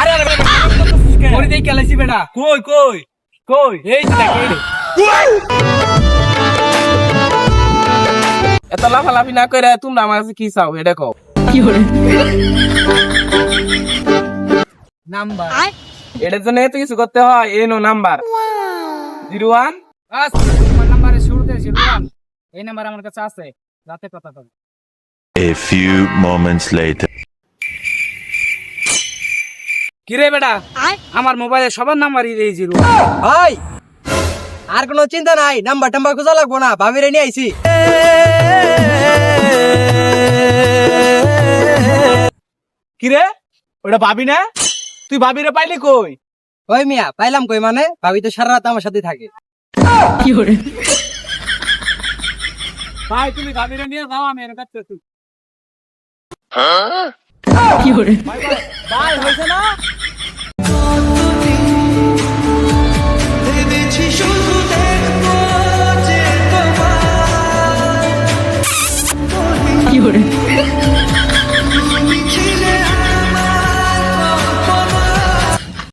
আরে আরে ওরে দেই কেলাইছি বেটা কই কই কই এই যে দেখ এই এত লাফালাফি না করে তোমরা আমার কাছে কি চাও এটা কও কি করে নাম্বার এটার জন্য এত কিছু করতে হয় এই নো নাম্বার 01 বাস তোমার নাম্বারে শুরুতে 01 এই নাম্বার আমার কাছে আছে রাতে কথা হবে। A few moments later. কিরে বেটা আমার মোবাইলে সবার নাম্বারই এই 01 ভাই আর কোনো চিন্তা নাই, নাম্বার টাম্বার খোঁজা লাগবো না, ভাবিরে নিয়ে আইছি। কিরে ওটা ভাবি না তুই ভাবিরে পাইলি কই ওই মিয়া পাইলাম কই মানে, ভাবি তো সারা রাত আমার সাথে থাকে। ভাই তুমি ভাবিরে নিয়ে যাও আমি এনে কাটতেছি ভাই হইছে না